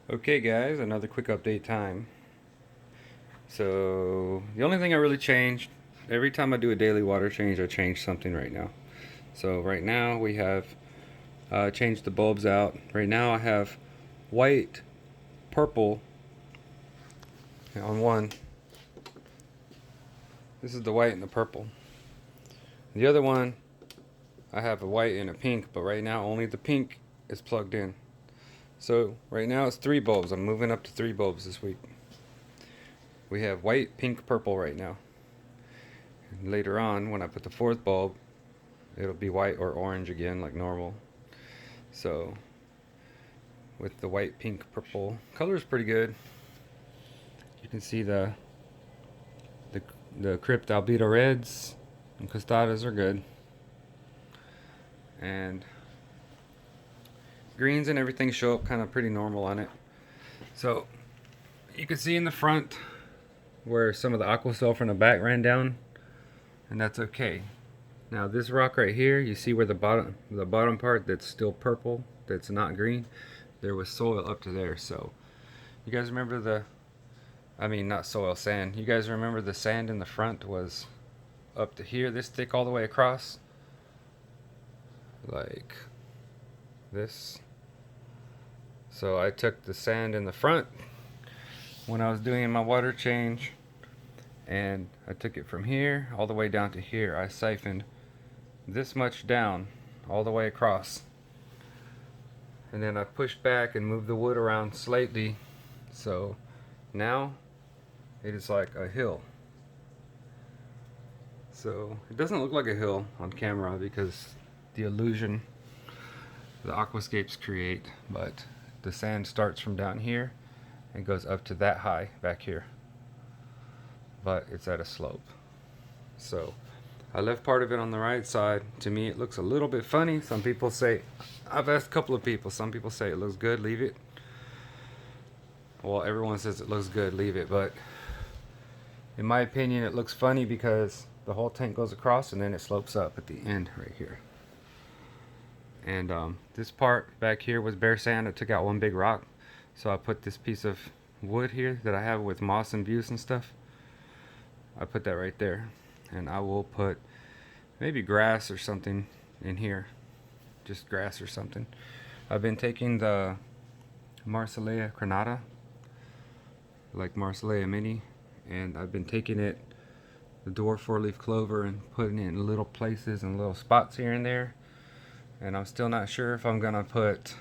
Okay guys, another quick update time. So the only thing I really changed, every time I do a daily water change, I change something right now. So right now we have changed the bulbs out. Right now I have white, purple on one. This is the white and the purple. The other one, I have a white and a pink, but right now only the pink is plugged in. So right now it's 3 bulbs. I'm moving up to 3 bulbs this week. We have white, pink, purple right now. And later on, when I put the 4th bulb, it'll be white or orange again like normal. So with the white, pink, purple color is pretty good. You can see the, the crypt albedo reds and costadas are good, and greens and everything show up kind of pretty normal on it. So you can see in the front where some of the aqua sulfur in the back ran down, and that's okay. Now this rock right here, you see where the bottom part that's still purple, that's not green, there was soil up to there. So you guys remember not soil, sand. You guys remember the sand in the front was up to here, this thick all the way across? Like this. So I took the sand in the front when I was doing my water change, and I took it from here all the way down to here. I siphoned this much down all the way across. And then I pushed back and moved the wood around slightly. So now it is like a hill. So it doesn't look like a hill on camera because the illusion the aquascapes create, but the sand starts from down here and goes up to that high back here, but it's at a slope. So I left part of it on the right side. To me it looks a little bit funny. Some people say, I've asked a couple of people, some people say it looks good, leave it. Well, everyone says it looks good, leave it, but in my opinion it looks funny because the whole tank goes across and then it slopes up at the end right here. And this part back here was bare sand. I took out one big rock, so I put this piece of wood here that I have with moss and views and stuff. I put that right there, and I will put maybe grass or something in here, just grass or something. I've been taking the Marsilea crenata, like Marsilea mini, and I've been taking it, the dwarf 4-leaf clover, and putting it in little places and little spots here and there. And I'm still not sure if I'm gonna put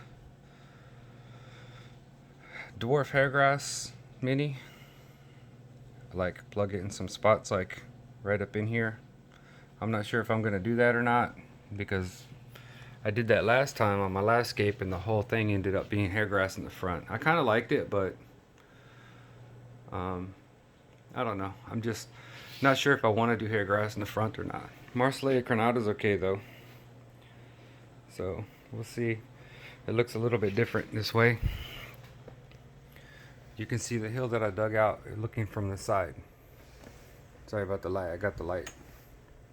dwarf hairgrass mini, like plug it in some spots like right up in here. I'm not sure if I'm gonna do that or not, because I did that last time on my last scape and the whole thing ended up being hairgrass in the front. I kind of liked it, but I don't know. I'm just not sure if I want to do hairgrass in the front or not. Marsilea crenata is okay though, so we'll see. It looks a little bit different this way. You can see the hill that I dug out looking from the side. Sorry about the light. I got the light,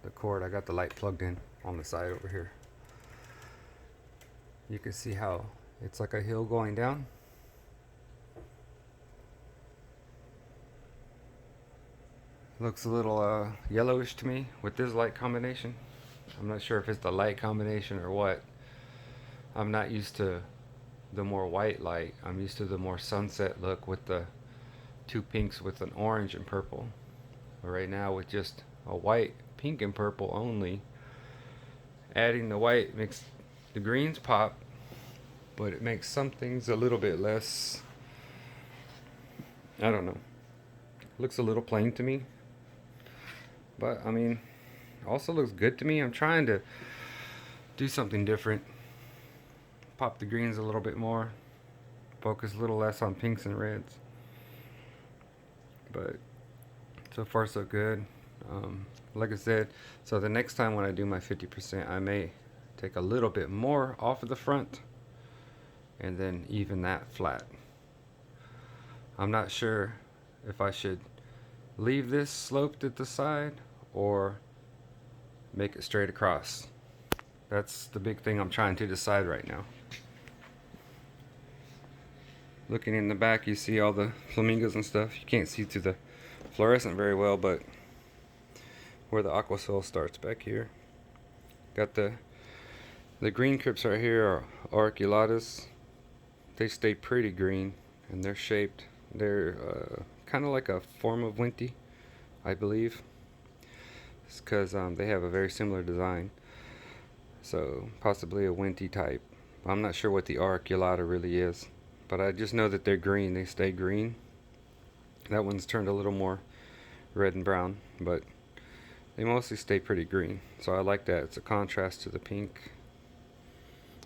the cord, I got the light plugged in on the side over here. You can see how it's like a hill going down. Looks a little yellowish to me with this light combination. I'm not sure if it's the light combination or what. I'm not used to the more white light. I'm used to the more sunset look with the 2 pinks with an orange and purple. But right now with just a white, pink, and purple only, adding the white makes the greens pop, but it makes some things a little bit less, I don't know. Looks a little plain to me. But I mean, also looks good to me. I'm trying to do something different. Pop the greens a little bit more. Focus a little less on pinks and reds. But so far so good. Like I said, so the next time when I do my 50%, I may take a little bit more off of the front and then even that flat. I'm not sure if I should leave this sloped at the side or make it straight across. That's the big thing I'm trying to decide right now. Looking in the back, you see all the flamingos and stuff. You can't see through the fluorescent very well, but where the Aquasoil starts back here. Got the green crypts right here are auriculatas. They stay pretty green, and they're shaped. They're kind of like a form of Winty, I believe. It's because they have a very similar design. So possibly a Winty type. I'm not sure what the auriculata really is, but I just know that they're green. They stay green. That one's turned a little more red and brown, but they mostly stay pretty green. So I like that. It's a contrast to the pink.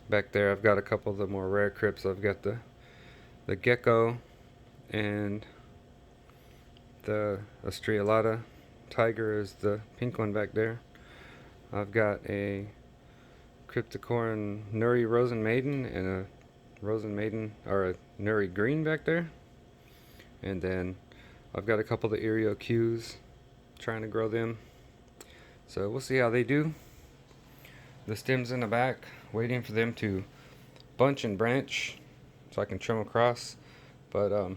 Back there I've got a couple of the more rare crypts. I've got the gecko and the Striolata tiger is the pink one back there. I've got a Cryptocorin Nuri Rosen Maiden and a Rosen Maiden or a Nuri Green back there. And then I've got a couple of the Ireo Qs, trying to grow them. So we'll see how they do. The stems in the back, waiting for them to bunch and branch so I can trim across. But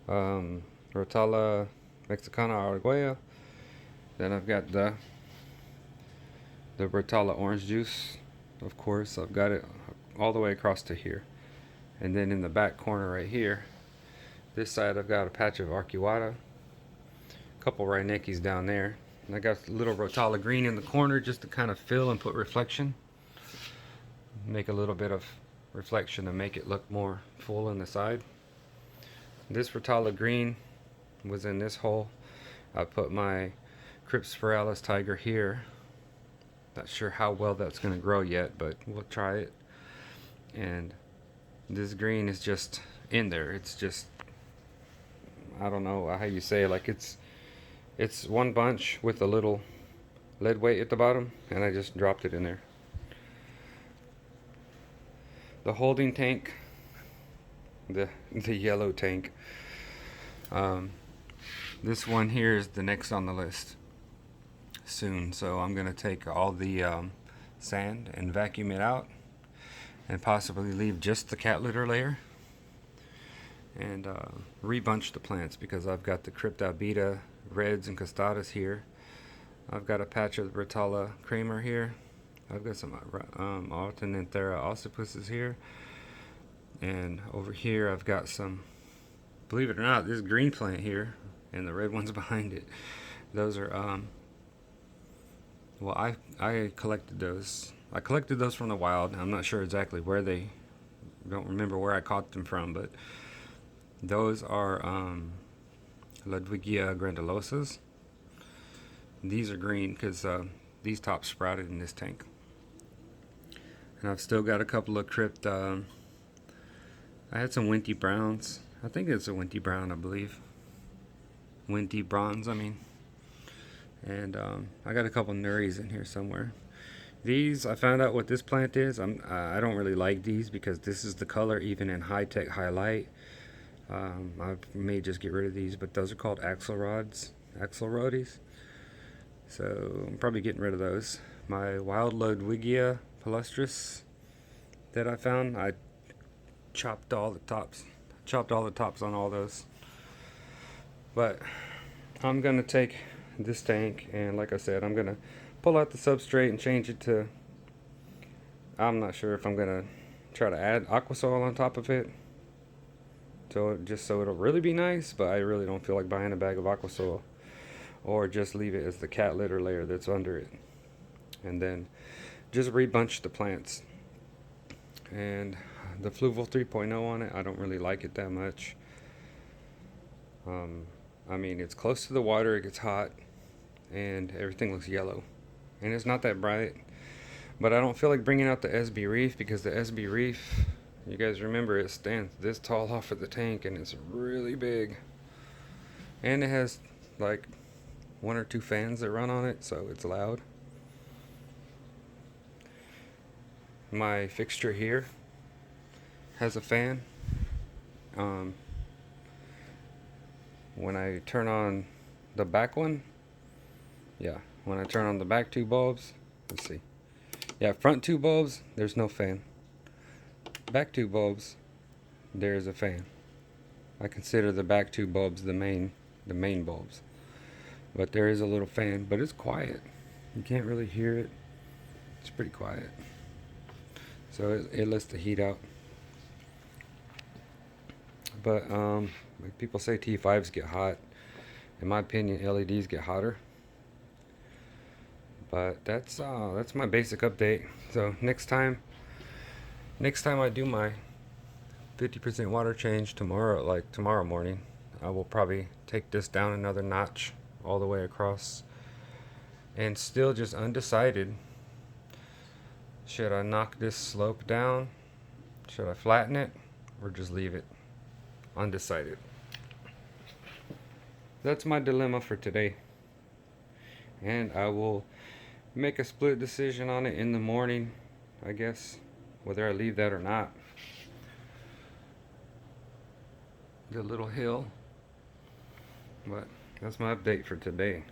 Rotala Mexicana Araguaia. Then I've got the Rotala Orange Juice. Of course, I've got it all the way across to here. And then in the back corner right here, this side I've got a patch of Arcuata, a couple Reinekis down there, and I got a little Rotala green in the corner just to kind of fill and put reflection, make a little bit of reflection to make it look more full on the side. This Rotala green was in this hole. I put my Cryptospiralis tiger here. Not sure how well that's going to grow yet, but we'll try it. And this green is just in there. It's just, I don't know how you say it, like it's one bunch with a little lead weight at the bottom, and I just dropped it in there. The holding tank, the yellow tank, this one here is the next on the list soon, so I'm gonna take all the sand and vacuum it out and possibly leave just the cat litter layer and rebunch the plants, because I've got the Cryptobeta reds and costadas here. I've got a patch of Rotala Kramer here. I've got some Autananthera ossipuses here, and over here I've got some, believe it or not, this green plant here and the red ones behind it. Those are well, I collected those. I collected those from the wild. I'm not sure exactly where don't remember where I caught them from, but those are Ludwigia grandulosas. These are green because these tops sprouted in this tank. And I've still got a couple of crypt. I had some Winty browns. I think it's a Winty brown, I believe. Winty bronze, I mean. And I got a couple Nuris in here somewhere. These, I found out what this plant is. I don't really like these because this is the color even in high-tech highlight. I may just get rid of these, but those are called axelrods, axelrodies. So I'm probably getting rid of those. My wild Ludwigia palustris that I found, I chopped all the tops on all those. But I'm gonna take this tank, and like I said, I'm gonna pull out the substrate and change it to, I'm not sure if I'm gonna try to add Aquasoil on top of it, so it'll really be nice, but I really don't feel like buying a bag of Aquasoil, or just leave it as the cat litter layer that's under it, and then just rebunch the plants. And the Fluval 3.0 on it, I don't really like it that much. I mean, it's close to the water, it gets hot, and everything looks yellow, and it's not that bright. But I don't feel like bringing out the SB Reef, because the SB Reef, you guys remember, it stands this tall off of the tank, and it's really big, and it has like 1 or 2 fans that run on it, so it's loud. My fixture here has a fan. When I turn on the back one, when I turn on the back 2 bulbs, let's see. Yeah, front 2 bulbs, there's no fan. Back 2 bulbs, there's a fan. I consider the back two bulbs the main bulbs. But there is a little fan, but it's quiet. You can't really hear it. It's pretty quiet. So it lets the heat out. But like people say T5s get hot. In my opinion, LEDs get hotter. But that's my basic update. So next time I do my 50% water change tomorrow, like tomorrow morning, I will probably take this down another notch all the way across, and still just undecided. Should I knock this slope down? Should I flatten it or just leave it? Undecided. That's my dilemma for today, and I will make a split decision on it in the morning, I guess, whether I leave that or not. The little hill. But that's my update for today.